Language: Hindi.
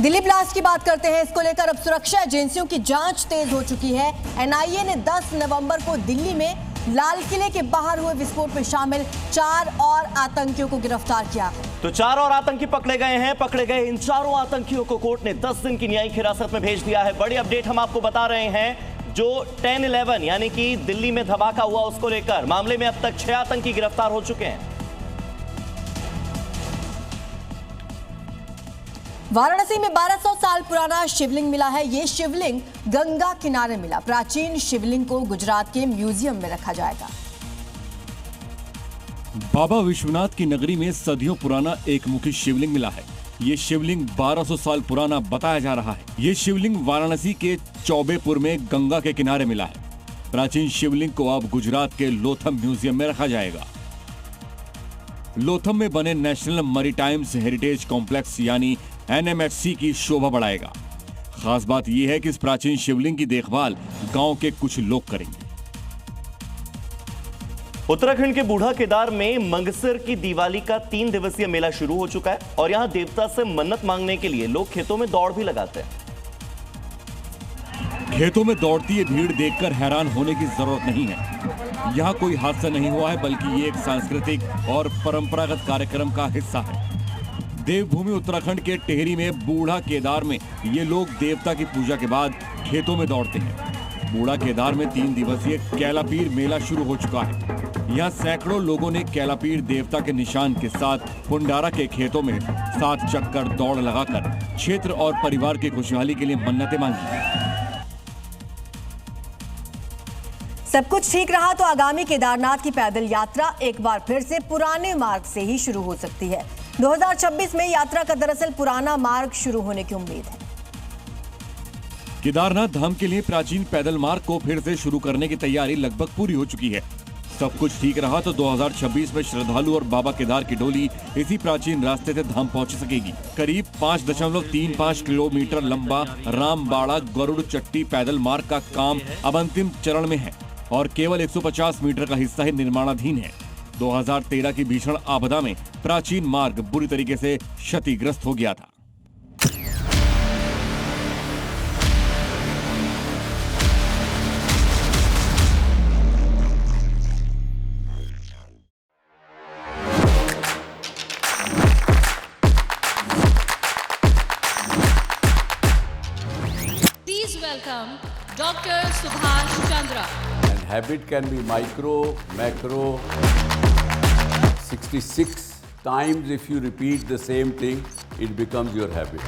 दिल्ली ब्लास्ट की बात करते हैं। इसको लेकर अब सुरक्षा एजेंसियों की जांच तेज हो चुकी है। एनआईए ने 10 नवंबर को दिल्ली में लाल किले के बाहर हुए विस्फोट में शामिल 4 और आतंकियों को गिरफ्तार किया। तो 4 और आतंकी पकड़े गए हैं। पकड़े गए इन चारों आतंकियों को कोर्ट ने 10 दिन की न्यायिक हिरासत में भेज दिया है। बड़ी अपडेट हम आपको बता रहे हैं। जो 10/11 यानी कि दिल्ली में धमाका हुआ उसको लेकर मामले में अब तक 6 आतंकी गिरफ्तार हो चुके हैं। वाराणसी में 1200 साल पुराना शिवलिंग मिला है। ये शिवलिंग गंगा किनारे मिला। प्राचीन शिवलिंग को गुजरात के म्यूजियम में रखा जाएगा। बाबा विश्वनाथ की नगरी में सदियों पुराना एक मुखी शिवलिंग मिला है। ये शिवलिंग 1200 साल पुराना बताया जा रहा है। ये शिवलिंग वाराणसी के चौबेपुर में गंगा के किनारे मिला है। प्राचीन शिवलिंग को अब गुजरात के लोथम म्यूजियम में रखा जाएगा। लोथम में बने नेशनल मैरीटाइम्स हेरिटेज कॉम्प्लेक्स यानी NMHC की शोभा बढ़ाएगा। खास बात यह है कि इस प्राचीन शिवलिंग की देखभाल गांव के कुछ लोग करेंगे। उत्तराखंड के बूढ़ा केदार में मंगसिर की दिवाली का 3 दिवसीय मेला शुरू हो चुका है और यहां देवता से मन्नत मांगने के लिए लोग खेतों में दौड़ भी लगाते हैं। खेतों में दौड़ती ये भीड़ देखकर हैरान होने की जरूरत नहीं है। यहाँ कोई हादसा नहीं हुआ है, बल्कि ये एक सांस्कृतिक और परंपरागत कार्यक्रम का हिस्सा है। देवभूमि उत्तराखंड के टेहरी में बूढ़ा केदार में ये लोग देवता की पूजा के बाद खेतों में दौड़ते हैं। बूढ़ा केदार में 3 दिवसीय कैलापीर मेला शुरू हो चुका है। यहाँ सैकड़ों लोगों ने कैलापीर देवता के निशान के साथ पुंडारा के खेतों में 7 चक्कर दौड़ लगाकर क्षेत्र और परिवार की खुशहाली के लिए मन्नतें मांगी। सब कुछ ठीक रहा तो आगामी केदारनाथ की पैदल यात्रा एक बार फिर से पुराने मार्ग से ही शुरू हो सकती है। 2026 में यात्रा का दरअसल पुराना मार्ग शुरू होने की उम्मीद है। केदारनाथ धाम के लिए प्राचीन पैदल मार्ग को फिर से शुरू करने की तैयारी लगभग पूरी हो चुकी है। सब कुछ ठीक रहा तो 2026 में श्रद्धालु और बाबा केदार की डोली इसी प्राचीन रास्ते से धाम पहुंच सकेगी। करीब 5.35 किलोमीटर लंबा रामबाड़ा गरुड़ चट्टी पैदल मार्ग का काम अब अंतिम चरण में है और केवल 150 मीटर का हिस्सा ही निर्माणाधीन है। 2013 की भीषण आपदा में प्राचीन मार्ग बुरी तरीके से क्षतिग्रस्त हो गया था। Please welcome Dr. Subhash Chandra. And habit can be micro, macro, 66 times if you repeat the same thing, it becomes your habit.